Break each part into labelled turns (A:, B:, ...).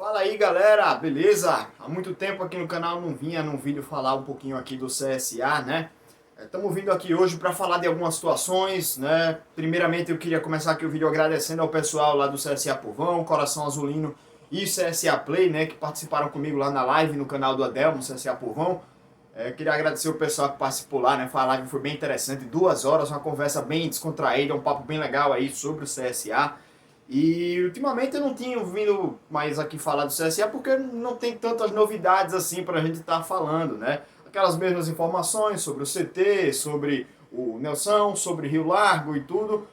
A: Fala aí galera, beleza? Há muito tempo aqui no canal não vinha num vídeo falar um pouquinho aqui do CSA, né? Estamos vindo aqui hoje para falar de algumas situações, né? Primeiramente eu queria começar aqui o vídeo agradecendo ao pessoal lá do CSA Povão, Coração Azulino e CSA Play, né? Que participaram comigo lá na live no canal do Adelmo, CSA Povão. Queria agradecer o pessoal que participou lá, né? A live foi bem interessante, 2 horas, uma conversa bem descontraída, um papo bem legal aí sobre o CSA. E ultimamente eu não tinha vindo mais aqui falar do CSA porque não tem tantas novidades assim para a gente estar falando, né? Aquelas mesmas informações sobre o CT, sobre o Nelson, sobre Rio Largo e tudo.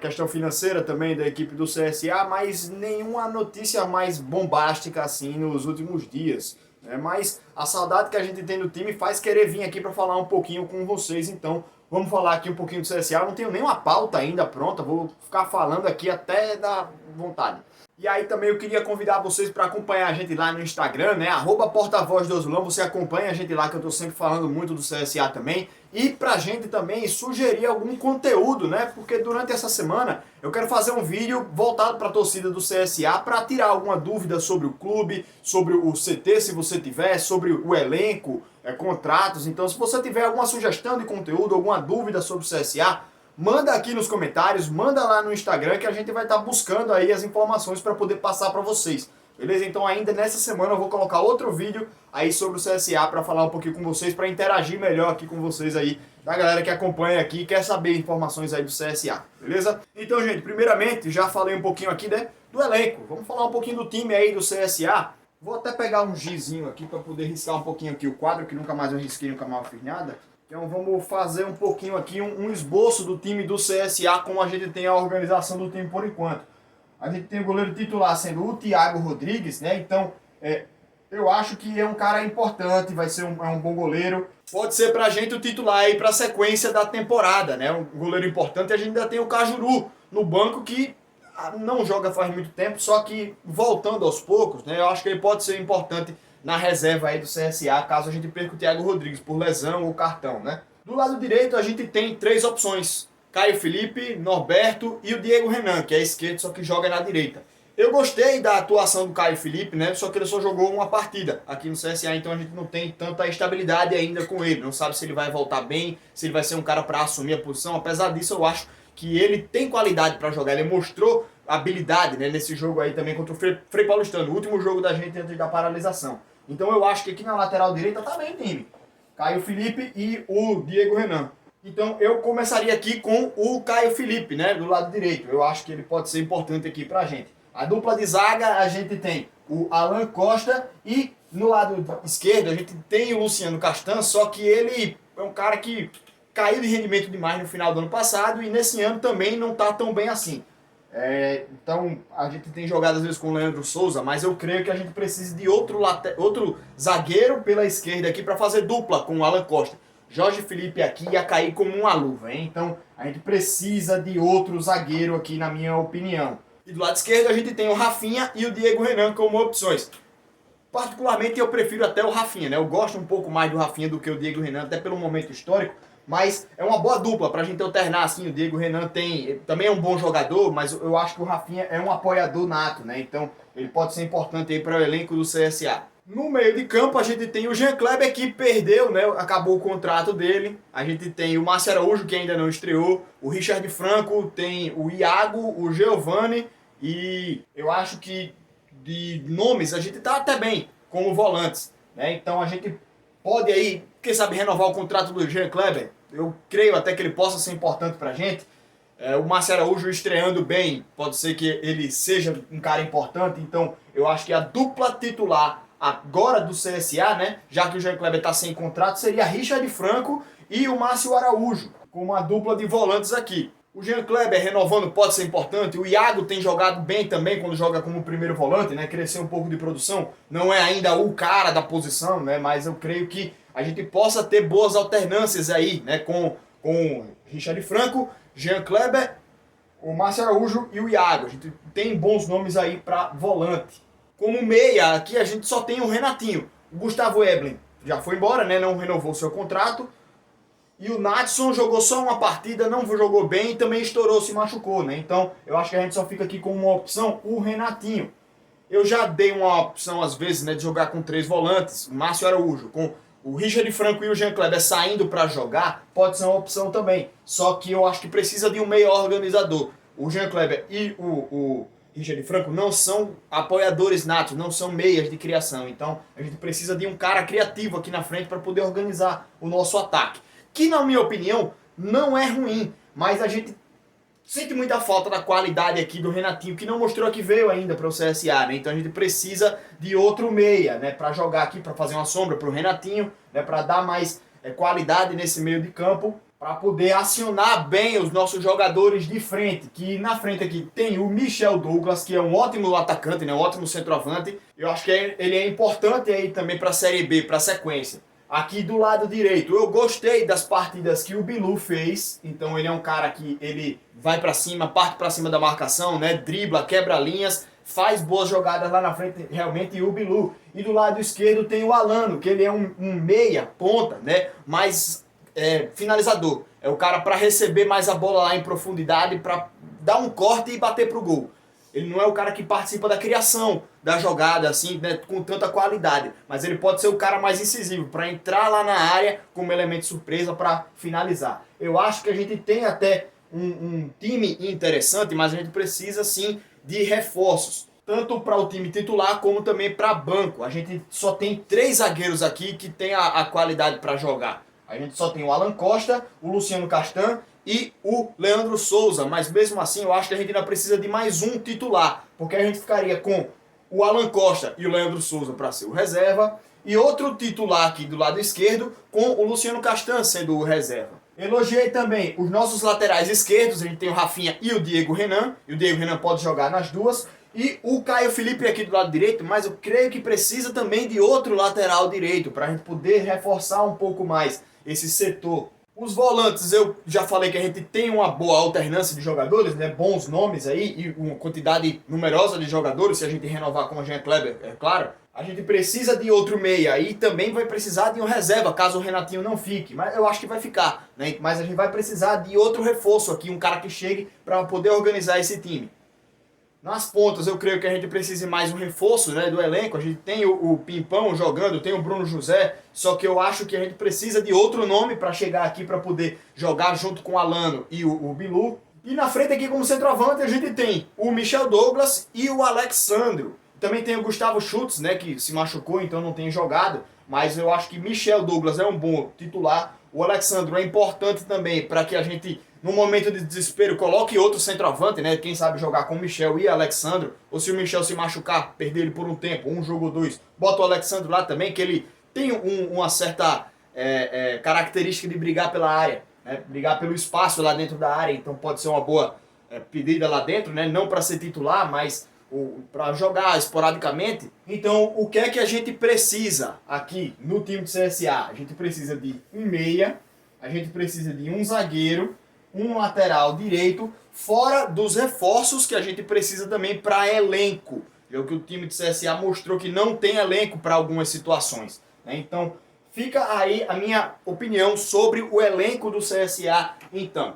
A: Questão financeira também da equipe do CSA, mas nenhuma notícia mais bombástica assim nos últimos dias, né? Mas a saudade que a gente tem do time faz querer vir aqui para falar um pouquinho com vocês, então vamos falar aqui um pouquinho do CSA. Eu não tenho nenhuma pauta ainda pronta, vou ficar falando aqui até dar vontade. E aí também eu queria convidar vocês para acompanhar a gente lá no Instagram, né? @porta-voz do Azulão, você acompanha a gente lá que eu estou sempre falando muito do CSA também. E pra gente também sugerir algum conteúdo, né? Porque durante essa semana eu quero fazer um vídeo voltado para a torcida do CSA para tirar alguma dúvida sobre o clube, sobre o CT se você tiver, sobre o elenco, contratos. Então se você tiver alguma sugestão de conteúdo, alguma dúvida sobre o CSA, manda aqui nos comentários, manda lá no Instagram que a gente vai estar buscando aí as informações para poder passar para vocês. Beleza? Então ainda nessa semana eu vou colocar outro vídeo aí sobre o CSA para falar um pouquinho com vocês, para interagir melhor aqui com vocês aí, da galera que acompanha aqui e quer saber informações aí do CSA, beleza? Então, gente, primeiramente, já falei um pouquinho aqui, né, do elenco. Vamos falar um pouquinho do time aí do CSA. Vou até pegar um gizinho aqui para poder riscar um pouquinho aqui o quadro, que nunca mais eu risquei, nunca mais eu fiz nada. Então vamos fazer um pouquinho aqui, um esboço do time do CSA, como a gente tem a organização do time por enquanto. A gente tem o goleiro titular sendo o Thiago Rodrigues, né? Então, eu acho que é um cara importante, vai ser um bom goleiro. Pode ser pra gente o titular aí pra sequência da temporada, né? Um goleiro importante. A gente ainda tem o Cajuru no banco que não joga faz muito tempo, só que voltando aos poucos, né? Eu acho que ele pode ser importante na reserva aí do CSA, caso a gente perca o Thiago Rodrigues por lesão ou cartão, né? Do lado direito a gente tem 3 opções: Caio Felipe, Norberto e o Diego Renan, que é esquerdo, só que joga na direita. Eu gostei da atuação do Caio Felipe, né? Só que ele só jogou uma partida aqui no CSA, então a gente não tem tanta estabilidade ainda com ele. Não sabe se ele vai voltar bem, se ele vai ser um cara para assumir a posição. Apesar disso, eu acho que ele tem qualidade para jogar. Ele mostrou habilidade, né, nesse jogo aí também contra o Frei Paulistano, o último jogo da gente antes da paralisação. Então eu acho que aqui na lateral direita tá bem o time. Caio Felipe e o Diego Renan. Então eu começaria aqui com o Caio Felipe, né, do lado direito. Eu acho que ele pode ser importante aqui pra gente. A dupla de zaga a gente tem o Alan Costa e no lado esquerdo a gente tem o Luciano Castan, só que ele é um cara que caiu de rendimento demais no final do ano passado e nesse ano também não tá tão bem assim. Então a gente tem jogado às vezes com o Leandro Souza, mas eu creio que a gente precisa de outro zagueiro pela esquerda aqui para fazer dupla com o Alan Costa. Jorge Felipe aqui ia cair como uma luva, hein? Então a gente precisa de outro zagueiro aqui, na minha opinião. E do lado esquerdo a gente tem o Rafinha e o Diego Renan como opções. Particularmente eu prefiro até o Rafinha, né? Eu gosto um pouco mais do Rafinha do que o Diego Renan, até pelo momento histórico. Mas é uma boa dupla pra gente alternar assim. O Diego Renan também é um bom jogador, mas eu acho que o Rafinha é um apoiador nato, né? Então ele pode ser importante aí para o elenco do CSA. No meio de campo a gente tem o Jean Kleber, que perdeu, né? Acabou o contrato dele. A gente tem o Márcio Araújo, que ainda não estreou. O Richard Franco, tem o Iago, o Giovani. E eu acho que de nomes a gente tá até bem como volantes, né? Então a gente pode aí, quem sabe, renovar o contrato do Jean Kleber. Eu creio até que ele possa ser importante pra gente. O Márcio Araújo estreando bem, pode ser que ele seja um cara importante. Então eu acho que a dupla titular agora do CSA, né, já que o Jean Kleber está sem contrato, seria Richard Franco e o Márcio Araújo, com uma dupla de volantes aqui. O Jean Kleber renovando pode ser importante. O Iago tem jogado bem também quando joga como primeiro volante, né? Cresceu um pouco de produção. Não é ainda o cara da posição, né? Mas eu creio que a gente possa ter boas alternâncias aí, né? Com Richard Franco, Jean Kleber, o Márcio Araújo e o Iago. A gente tem bons nomes aí para volante. Como meia, aqui a gente só tem o Renatinho. O Gustavo Eblin já foi embora, né? Não renovou seu contrato. E o Natson jogou só uma partida, não jogou bem e também estourou, se machucou, né? Então eu acho que a gente só fica aqui com uma opção, o Renatinho. Eu já dei uma opção, às vezes, né, de jogar com 3 volantes, o Márcio Araújo, com o Richard Franco e o Jean Kleber saindo para jogar, pode ser uma opção também. Só que eu acho que precisa de um meio organizador. O Jean Kleber e o Richard Franco não são apoiadores natos, não são meias de criação. Então a gente precisa de um cara criativo aqui na frente para poder organizar o nosso ataque. Que, na minha opinião, não é ruim, mas a gente sente muita falta da qualidade aqui do Renatinho, que não mostrou que veio ainda para o CSA, né? Então a gente precisa de outro meia, né, para jogar aqui, para fazer uma sombra para o Renatinho, né, para dar mais qualidade nesse meio de campo, para poder acionar bem os nossos jogadores de frente, que na frente aqui tem o Michel Douglas, que é um ótimo atacante, né, um ótimo centroavante. Eu acho que ele é importante aí também para a Série B, para a sequência. Aqui do lado direito, eu gostei das partidas que o Bilu fez. Então ele é um cara que ele vai pra cima, parte pra cima da marcação, né? Dribla, quebra linhas, faz boas jogadas lá na frente, realmente, e o Bilu. E do lado esquerdo tem o Alano, que ele é um meia, ponta, né? Mais finalizador. É o cara para receber mais a bola lá em profundidade, para dar um corte e bater pro gol. Ele não é o cara que participa da criação da jogada, assim, né, com tanta qualidade. Mas ele pode ser o cara mais incisivo, para entrar lá na área como elemento surpresa para finalizar. Eu acho que a gente tem até um time interessante, mas a gente precisa, sim, de reforços. Tanto para o time titular, como também para banco. A gente só tem 3 zagueiros aqui que tem a qualidade para jogar. A gente só tem o Alan Costa, o Luciano Castan e o Leandro Souza, mas mesmo assim eu acho que a gente ainda precisa de mais um titular, porque a gente ficaria com o Alan Costa e o Leandro Souza para ser o reserva, e outro titular aqui do lado esquerdo com o Luciano Castan sendo o reserva. Elogiei também os nossos laterais esquerdos, a gente tem o Rafinha e o Diego Renan, e o Diego Renan pode jogar nas duas, e o Caio Felipe aqui do lado direito, mas eu creio que precisa também de outro lateral direito, para a gente poder reforçar um pouco mais esse setor. Os volantes, eu já falei que a gente tem uma boa alternância de jogadores, né? Bons nomes aí e uma quantidade numerosa de jogadores, se a gente renovar com o Jean Kleber, é claro. A gente precisa de outro meia e também vai precisar de um reserva, caso o Renatinho não fique. Mas eu acho que vai ficar, né? Mas a gente vai precisar de outro reforço aqui, um cara que chegue para poder organizar esse time. Nas pontas, eu creio que a gente precisa mais um reforço, né, do elenco. A gente tem o Pimpão jogando, tem o Bruno José, só que eu acho que a gente precisa de outro nome para chegar aqui para poder jogar junto com o Alano e o Bilu. E na frente aqui como centroavante a gente tem o Michel Douglas e o Alexandro. Também tem o Gustavo Schultz, né, que se machucou, então não tem jogado. Mas eu acho que Michel Douglas é um bom titular. O Alexandro é importante também para que a gente, no momento de desespero, coloque outro centroavante, né? Quem sabe jogar com o Michel e o Alexandro. Ou se o Michel se machucar, perder ele por um tempo, um jogo ou dois, bota o Alexandro lá também, que ele tem uma certa característica de brigar pela área, né? Brigar pelo espaço lá dentro da área. Então pode ser uma boa pedida lá dentro, né? Não para ser titular, mas para jogar esporadicamente. Então, o que é que a gente precisa aqui no time do CSA? A gente precisa de um meia, a gente precisa de um zagueiro, um lateral direito, fora dos reforços que a gente precisa também para elenco. É o que o time do CSA mostrou que não tem elenco para algumas situações, né? Então, fica aí a minha opinião sobre o elenco do CSA, então.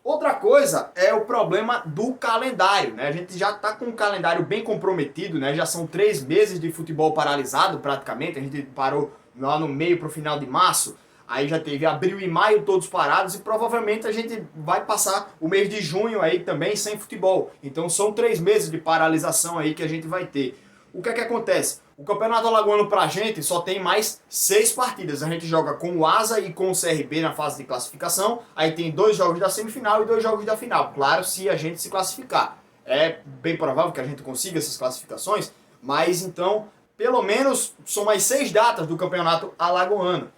A: Outra coisa é o problema do calendário, né? A gente já está com um calendário bem comprometido, né? Já são 3 meses de futebol paralisado praticamente. A gente parou lá no meio para o final de março. Aí já teve abril e maio todos parados e provavelmente a gente vai passar o mês de junho aí também sem futebol. Então são 3 meses de paralisação aí que a gente vai ter. O que é que acontece? O Campeonato Alagoano pra gente só tem mais 6 partidas. A gente joga com o Asa e com o CRB na fase de classificação. Aí tem 2 jogos da semifinal e 2 jogos da final. Claro, se a gente se classificar. É bem provável que a gente consiga essas classificações. Mas então, pelo menos, são mais 6 datas do Campeonato Alagoano.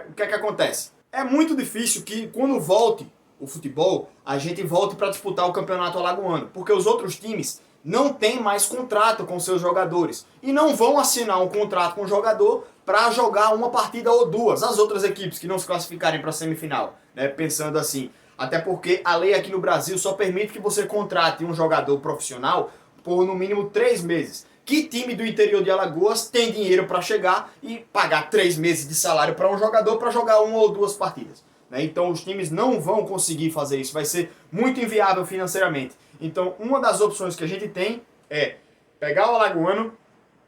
A: O que é que acontece? É muito difícil que quando volte o futebol, a gente volte para disputar o Campeonato Alagoano. Porque os outros times não tem mais contrato com seus jogadores e não vão assinar um contrato com o jogador para jogar uma partida ou duas, as outras equipes que não se classificarem para a semifinal, né? Pensando assim, até porque a lei aqui no Brasil só permite que você contrate um jogador profissional por no mínimo 3 meses. Que time do interior de Alagoas tem dinheiro para chegar e pagar 3 meses de salário para um jogador para jogar 1 ou 2 partidas? Então os times não vão conseguir fazer isso, vai ser muito inviável financeiramente. Então uma das opções que a gente tem é pegar o Alagoano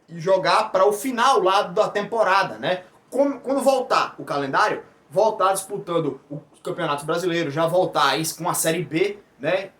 A: e jogar para o final lá da temporada, né? Quando voltar o calendário, voltar disputando os campeonatos brasileiros, já voltar isso com a Série B, né?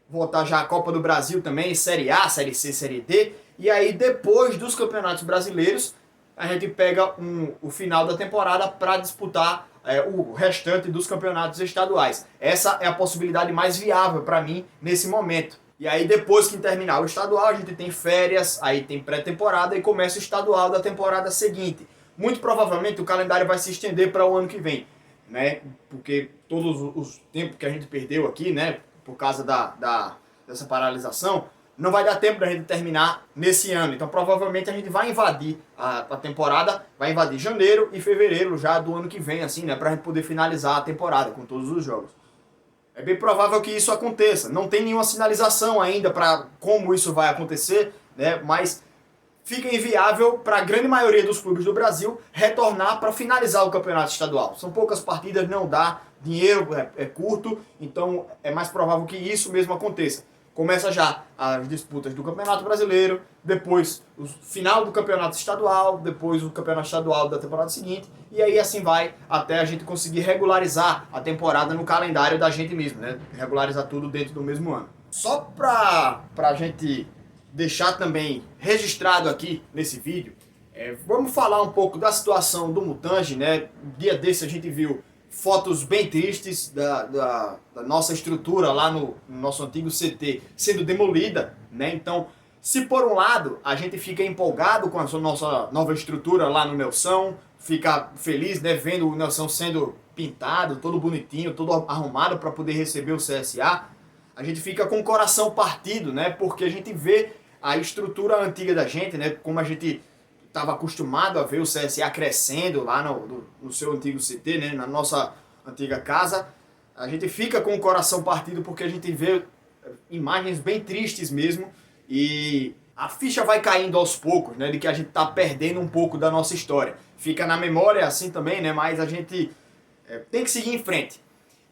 A: Voltar já a Copa do Brasil também, Série A, Série C, Série D. E aí depois dos campeonatos brasileiros, a gente pega o final da temporada para disputar o restante dos campeonatos estaduais. Essa é a possibilidade mais viável para mim nesse momento. E aí depois que terminar o estadual, a gente tem férias, aí tem pré-temporada e começa o estadual da temporada seguinte. Muito provavelmente o calendário vai se estender para o ano que vem, né? Porque todos os tempos que a gente perdeu aqui, né, por causa dessa paralisação, não vai dar tempo da gente terminar nesse ano. Então provavelmente a gente vai invadir a temporada, vai invadir janeiro e fevereiro já do ano que vem, assim, né, pra gente poder finalizar a temporada com todos os jogos. É bem provável que isso aconteça. Não tem nenhuma sinalização ainda para como isso vai acontecer, né, mas fica inviável para a grande maioria dos clubes do Brasil retornar para finalizar o campeonato estadual. São poucas partidas, não dá, dinheiro é curto, então é mais provável que isso mesmo aconteça. Começa já as disputas do Campeonato Brasileiro, depois o final do Campeonato Estadual, depois o Campeonato Estadual da temporada seguinte, e aí assim vai até a gente conseguir regularizar a temporada no calendário da gente mesmo, né? Regularizar tudo dentro do mesmo ano. Só pra gente deixar também registrado aqui nesse vídeo, vamos falar um pouco da situação do Mutange, né? Dia desse a gente viu fotos bem tristes da nossa estrutura lá no nosso antigo CT sendo demolida, né? Então, se por um lado a gente fica empolgado com a nossa nova estrutura lá no Nelson, fica feliz, né, vendo o Nelson sendo pintado, todo bonitinho, todo arrumado para poder receber o CSA, a gente fica com o coração partido, né? Porque a gente vê a estrutura antiga da gente, né? Como a gente estava acostumado a ver o CSA crescendo lá no seu antigo CT, né, na nossa antiga casa. A gente fica com o coração partido porque a gente vê imagens bem tristes mesmo e a ficha vai caindo aos poucos, né, de que a gente está perdendo um pouco da nossa história. Fica na memória assim também, né, mas a gente tem que seguir em frente.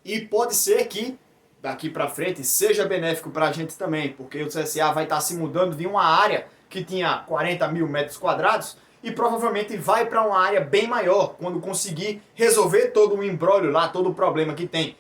A: E pode ser que daqui para frente seja benéfico para a gente também, porque o CSA vai estar se mudando de uma área que tinha 40 mil metros quadrados e provavelmente vai para uma área bem maior quando conseguir resolver todo o imbróglio lá, todo o problema que tem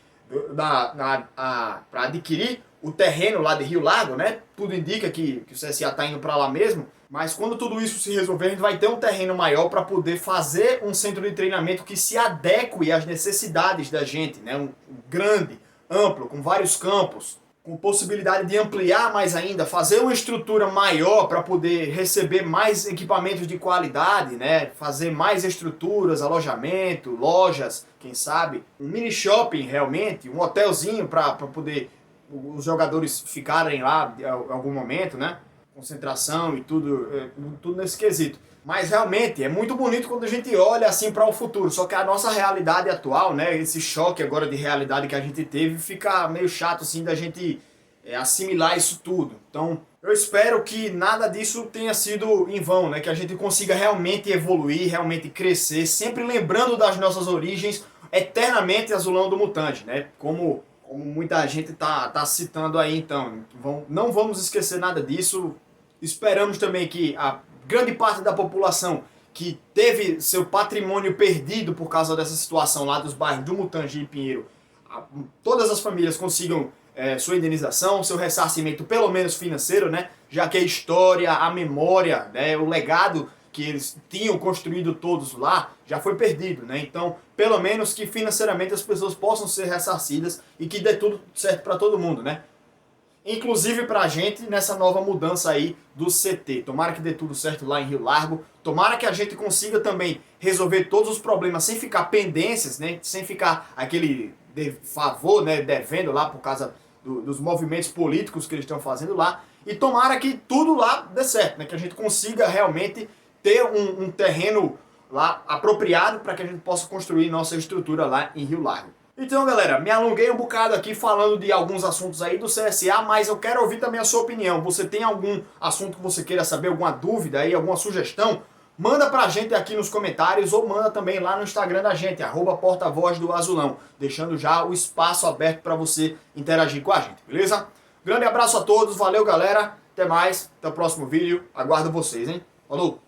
A: para adquirir o terreno lá de Rio Largo, né? Tudo indica que o CSA está indo para lá mesmo, mas quando tudo isso se resolver, a gente vai ter um terreno maior para poder fazer um centro de treinamento que se adeque às necessidades da gente, né? Um grande, amplo, com vários campos, com possibilidade de ampliar mais ainda, fazer uma estrutura maior para poder receber mais equipamentos de qualidade, né? Fazer mais estruturas, alojamento, lojas, quem sabe, um mini shopping realmente, um hotelzinho para poder os jogadores ficarem lá em algum momento, né? Concentração e tudo nesse quesito. Mas realmente é muito bonito quando a gente olha assim para o futuro, só que a nossa realidade atual, né, esse choque agora de realidade que a gente teve, fica meio chato assim da gente assimilar isso tudo. Então, eu espero que nada disso tenha sido em vão, né, que a gente consiga realmente evoluir, realmente crescer, sempre lembrando das nossas origens, eternamente azulão do Mutante, né, como muita gente tá citando aí. Então, não vamos esquecer nada disso. Esperamos também que a grande parte da população que teve seu patrimônio perdido por causa dessa situação lá dos bairros do Mutange e Pinheiro, todas as famílias consigam sua indenização, seu ressarcimento, pelo menos financeiro, né? Já que a história, a memória, né, o legado que eles tinham construído todos lá já foi perdido, né? Então, pelo menos que financeiramente as pessoas possam ser ressarcidas e que dê tudo certo para todo mundo, né? Inclusive pra gente nessa nova mudança aí do CT. Tomara que dê tudo certo lá em Rio Largo. Tomara que a gente consiga também resolver todos os problemas sem ficar pendências, né? Sem ficar aquele favor, né, devendo lá por causa dos movimentos políticos que eles estão fazendo lá. E tomara que tudo lá dê certo, né? Que a gente consiga realmente ter um terreno lá apropriado para que a gente possa construir nossa estrutura lá em Rio Largo. Então, galera, me alonguei um bocado aqui falando de alguns assuntos aí do CSA, mas eu quero ouvir também a sua opinião. Você tem algum assunto que você queira saber, alguma dúvida aí, alguma sugestão? Manda pra gente aqui nos comentários ou manda também lá no Instagram da gente, @portavoz do Azulão, deixando já o espaço aberto para você interagir com a gente, beleza? Grande abraço a todos, valeu, galera, Até mais, até o próximo vídeo. Aguardo vocês, hein? Falou!